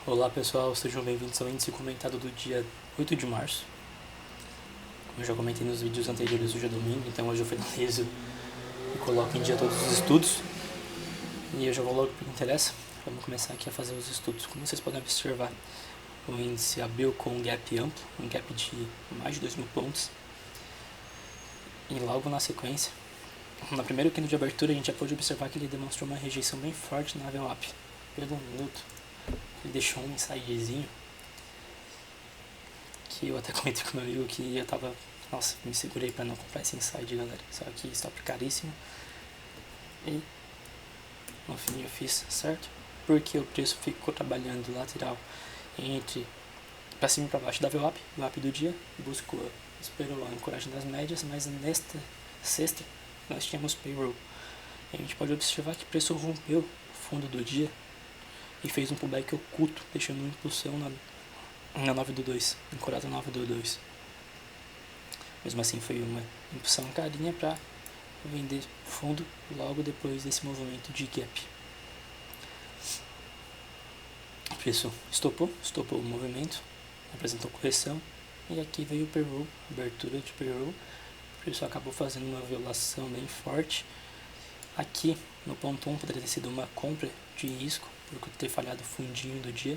Olá pessoal, sejam bem-vindos ao índice comentado do dia 8 de março. Como eu já comentei nos vídeos anteriores, hoje é domingo, então hoje eu finalizo e coloco em dia todos os estudos. E eu já vou logo para o que interessa. Vamos começar aqui a fazer os estudos. Como vocês podem observar, o índice abriu com um gap amplo, um gap de mais de 2.000 pontos. E logo na sequência, na primeira quina de abertura, a gente já pôde observar que ele demonstrou uma rejeição bem forte na VWAP. Pelo minuto, ele deixou um insidezinho que eu até comentei com meu amigo que eu tava... Nossa, me segurei pra não comprar esse inside, galera. Só que stop caríssimo. E no fim eu fiz certo, porque o preço ficou trabalhando lateral entre pra cima e pra baixo da VWAP do dia, buscou, esperou a ancoragem das médias, mas nesta sexta nós tínhamos payroll. E a gente pode observar que o preço rompeu o fundo do dia e fez um pullback oculto, deixando uma impulsão na 922, ancorada na 922. Mesmo assim foi uma impulsão carinha para vender fundo logo depois desse movimento de gap. O preço estopou o movimento, apresentou correção e aqui veio o payroll, abertura de payroll. O preço acabou fazendo uma violação bem forte. Aqui no ponto 1 poderia ter sido uma compra de risco por ter falhado o fundinho do dia.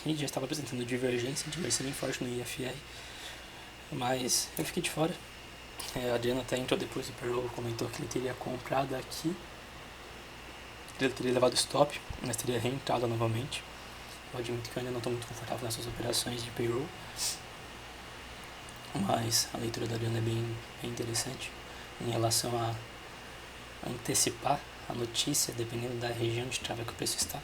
E já estava apresentando divergência bem forte no IFR. Mas eu fiquei de fora. A Adriana até entrou depois do payroll, comentou que ele teria comprado aqui. Ele teria levado stop, mas teria reentrado novamente. Eu admito que eu ainda não estou muito confortável nessas operações de payroll. Mas a leitura da Adriana é bem interessante em relação a antecipar a notícia dependendo da região de trava que o preço está.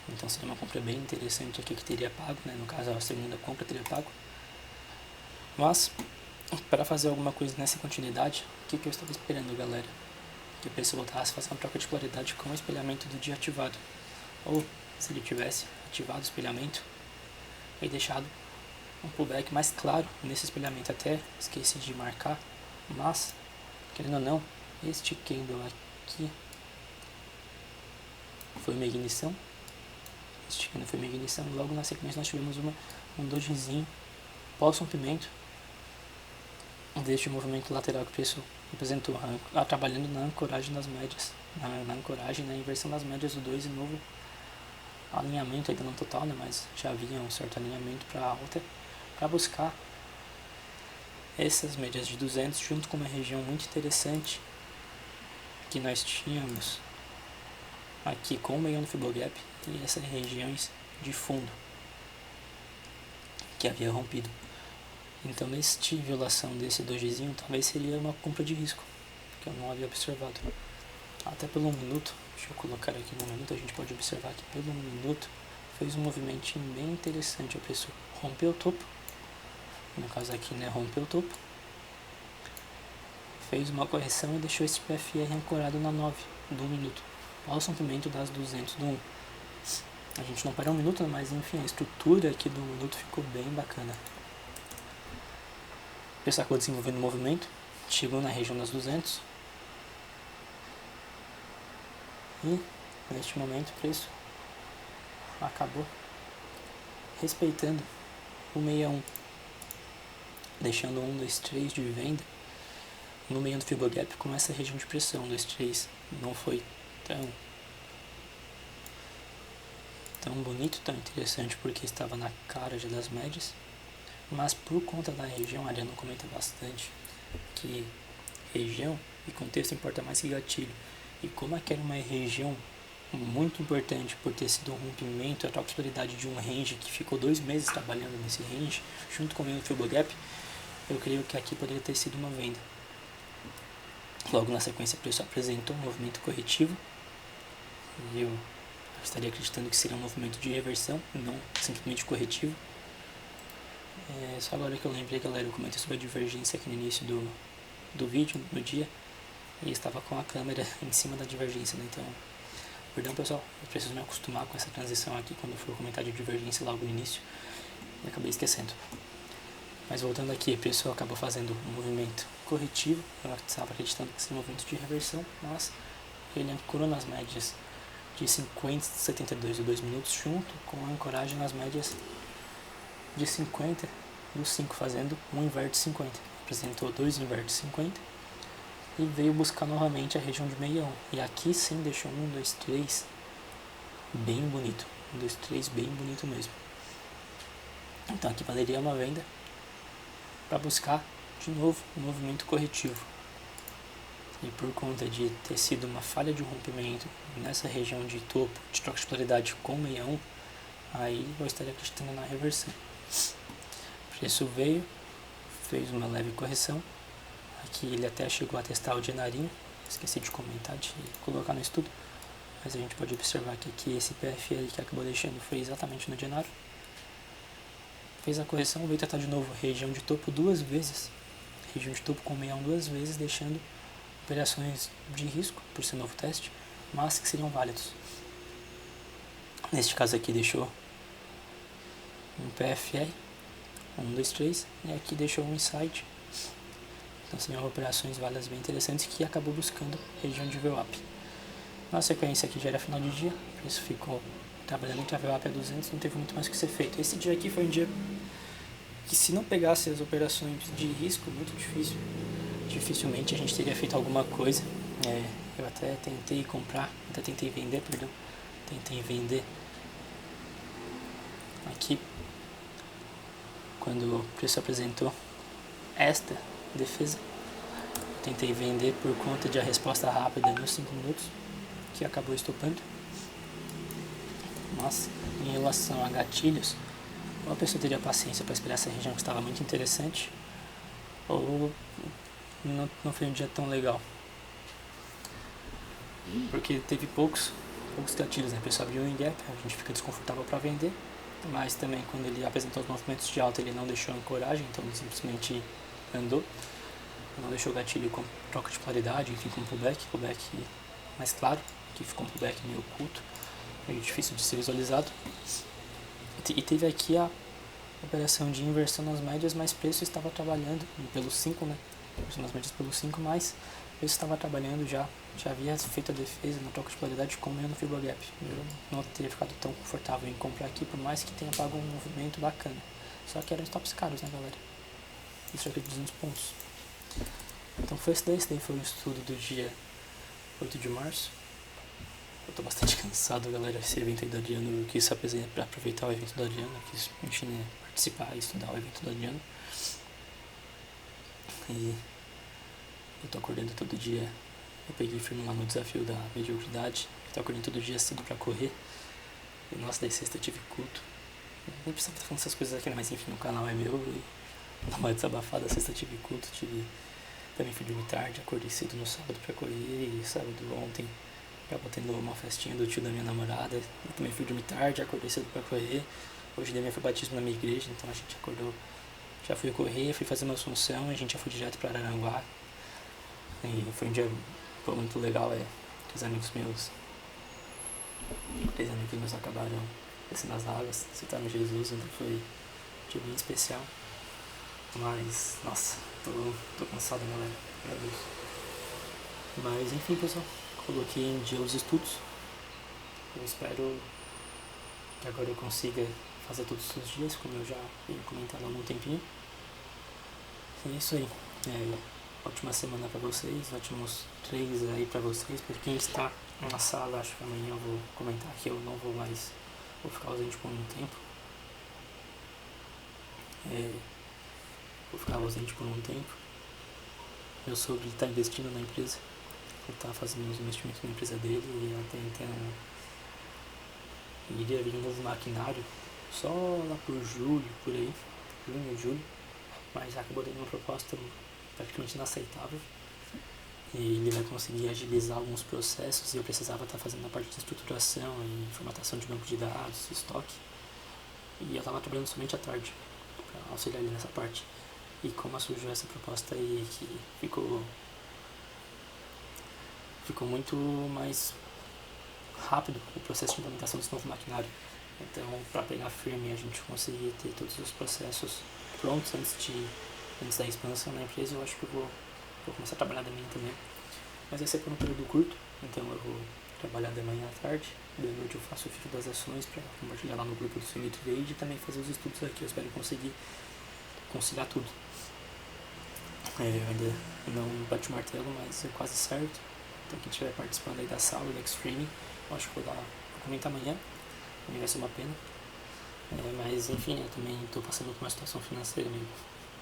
Então seria uma compra bem interessante aqui que teria pago, né? No caso a segunda compra teria pago. Mas para fazer alguma coisa nessa continuidade, o que eu estava esperando, galera? Que o preço voltasse a fazer uma troca de polaridade com o espelhamento do dia ativado. Ou se ele tivesse ativado o espelhamento e deixado um pullback mais claro nesse espelhamento. Até esqueci de marcar, mas querendo ou não, este candle aqui foi minha ignição. Este candle foi minha ignição e logo na sequência nós tivemos um dojizinho pós-rompimento deste movimento lateral que o preço apresentou, trabalhando na ancoragem das médias, na ancoragem, na inversão das médias do 2 e novo alinhamento, ainda não total, né, mas já havia um certo alinhamento para alta, para buscar essas médias de 200 junto com uma região muito interessante que nós tínhamos aqui com o meião do Fibogap e essas regiões de fundo que havia rompido. Então, neste violação desse dojizinho, talvez seria uma compra de risco, que eu não havia observado. Até pelo minuto, deixa eu colocar aqui no minuto, a gente pode observar que pelo minuto fez um movimentinho bem interessante. O preço rompeu o topo, no caso aqui, né, rompeu o topo, fez uma correção e deixou esse PFR ancorado na 9 do 1 minuto, ao rompimento das 200 do 1. A gente não parou um minuto, mas enfim, a estrutura aqui do minuto ficou bem bacana. O preço acabou desenvolvendo o movimento, chegou na região das 200 e neste momento o preço acabou respeitando o 61, deixando 1, 2, 3 de venda no meio do Fibogap com essa região de pressão. 2, 3 não foi tão bonito, tão interessante porque estava na cara já das médias. Mas por conta da região, a Adriana comenta bastante que região e contexto importa mais que gatilho. E como aquela é uma região muito importante por ter sido um rompimento, a troca de prioridade de um range que ficou 2 meses trabalhando nesse range, junto com o Fibogap, eu creio que aqui poderia ter sido uma venda. Logo na sequência, o preço apresentou um movimento corretivo e eu estaria acreditando que seria um movimento de reversão, não simplesmente corretivo. Só agora que eu lembrei, galera, eu comentei sobre a divergência aqui no início do vídeo, no dia, e estava com a câmera em cima da divergência, né? Então, perdão pessoal, eu preciso me acostumar com essa transição aqui quando eu for comentar de divergência logo no início, e acabei esquecendo. Mas voltando aqui, o preço acabou fazendo um movimento corretivo, eu estava acreditando que seria um movimento de reversão, mas ele ancorou nas médias de 50,72 e 2 minutos, junto com a ancoragem nas médias de 50 e os 5, fazendo um invert 50. Apresentou 2 invert 50 e veio buscar novamente a região de 61. E aqui sim deixou 1, 2, 3 bem bonito. 1, 2, 3 bem bonito mesmo. Então aqui valeria uma venda para buscar de novo um movimento corretivo. E por conta de ter sido uma falha de rompimento nessa região de topo, de troca de polaridade com 61, aí eu estaria acreditando na reversão. O preço veio, fez uma leve correção. Aqui ele até chegou a testar o denarinho, esqueci de comentar, de colocar no estudo, mas a gente pode observar que aqui esse PFL que acabou deixando foi exatamente no denário. Fez a correção, veio tentar de novo região de topo 2 vezes, região de topo com 61 2 vezes, deixando operações de risco por ser novo teste, mas que seriam válidos. Neste caso aqui deixou um PFR, 1, 2, 3, e aqui deixou um inside. Então seriam operações válidas bem interessantes que acabou buscando região de VWAP. Na sequência aqui já era final de dia, o preço ficou trabalhando entre a VWAP a 200, não teve muito mais o que ser feito. Esse dia aqui foi um dia que, se não pegasse as operações de risco, muito difícil. Dificilmente a gente teria feito alguma coisa. Eu até tentei comprar, tentei vender aqui quando o preço apresentou esta defesa. Tentei vender por conta de a resposta rápida nos 5 minutos, que acabou estopando. Mas em relação a gatilhos, ou a pessoa teria paciência para esperar essa região que estava muito interessante, ou não foi um dia tão legal, porque teve poucos gatilhos, né? O pessoal abriu em gap, a gente fica desconfortável para vender, mas também quando ele apresentou os movimentos de alta ele não deixou ancoragem, então ele simplesmente andou, não deixou gatilho com troca de polaridade, enfim, com pullback mais claro, que ficou um pullback meio oculto, meio difícil de ser visualizado. E teve aqui a operação de inversão nas médias, mas preço estava trabalhando pelo 5, né? Nas médias pelo 5, mas eu estava trabalhando já havia feito a defesa na troca de polaridade com meio no Fibogap. Eu não teria ficado tão confortável em comprar aqui, por mais que tenha pago um movimento bacana. Só que eram stops caros, né, galera? Isso aqui de 200 pontos. Então foi esse daí foi o estudo do dia 8 de março. Eu tô bastante cansado, galera, esse evento aí do Adriano. Eu quis aproveitar o evento do Adriano, quis, enfim, né, participar e estudar o evento do Adriano. E eu tô acordando todo dia. Eu peguei firme lá no desafio da mediocridade. Eu tô acordando todo dia cedo pra correr. E nossa, daí sexta eu tive culto. Nem precisava estar falando essas coisas aqui, né? Mas enfim, o canal é meu e dá uma desabafada. Sexta eu tive culto, também fui dormir tarde, acordei cedo no sábado pra correr. E sábado ontem acabou tendo uma festinha do tio da minha namorada. Eu também fui dormir tarde, acordei cedo pra correr. Hoje de manhã foi batismo na minha igreja, então a gente acordou. Já fui correr, fui fazer uma assunção, a gente já foi direto para Araranguá. E foi um dia muito legal, três amigos meus acabaram descendo as águas, aceitaram Jesus, então foi um dia bem especial. Mas, nossa, tô cansado, galera, meu Deus. Mas enfim, pessoal, coloquei em dia os estudos. Eu espero que agora eu consiga fazer todos os dias, como eu já venho comentando há algum tempinho. E é isso aí. Ótima semana pra vocês, ótimos trades aí pra vocês. Pra quem está na sala, acho que amanhã eu vou comentar que eu não vou mais, vou ficar ausente por um tempo. Vou ficar ausente por um tempo. Meu sogro está investindo na empresa, ele está fazendo os investimentos na empresa dele e até então iria vir um novo maquinário só lá por julho, por aí, junho, julho, mas acabou dando uma proposta praticamente inaceitável e ele vai conseguir agilizar alguns processos e eu precisava estar fazendo a parte de estruturação e formatação de banco de dados, estoque, e eu estava trabalhando somente à tarde para auxiliar ele nessa parte. E como surgiu essa proposta aí que ficou muito mais rápido o processo de implementação desse novo maquinário. Então, para pegar firme e a gente conseguir ter todos os processos prontos antes da expansão na empresa, eu acho que eu vou começar a trabalhar da minha também. Mas vai ser por um período curto, então eu vou trabalhar de manhã à tarde, de noite eu faço o filtro das ações para compartilhar lá no grupo do Finito Trade e também fazer os estudos aqui. Eu espero conseguir conciliar tudo. Eu ainda não bati o martelo, mas é quase certo. Então quem estiver participando aí da sala, do Extreme, eu acho que vou comentar amanhã. Também vai ser uma pena. Mas enfim, eu também estou passando por uma situação financeira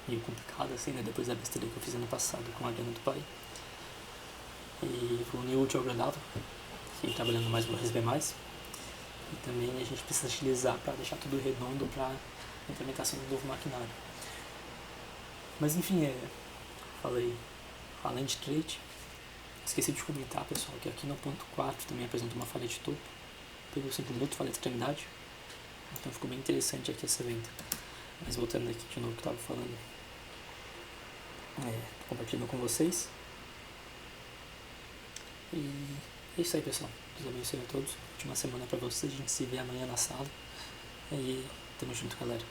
meio complicada, assim, né? Depois da besteira que eu fiz ano passado com a grana do pai. E vou unir o útil ao agradável, que trabalhando mais vou receber mais. E também a gente precisa agilizar para deixar tudo redondo para a implementação do novo maquinário. Mas enfim, falei além de trade. Esqueci de comentar, pessoal, que aqui no ponto 4 também apresenta uma falha de topo. Pegou 5 minutos, falha de extremidade. Então ficou bem interessante aqui essa venda. Mas voltando aqui de novo que eu estava falando, compartilhando com vocês. E é isso aí, pessoal. Deus abençoe a todos. Última semana para vocês. A gente se vê amanhã na sala. E tamo junto, galera.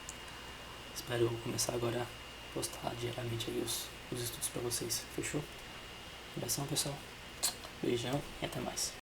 Espero começar agora a postar diariamente aí os estudos para vocês. Fechou? Abração, pessoal. Beijão e até mais.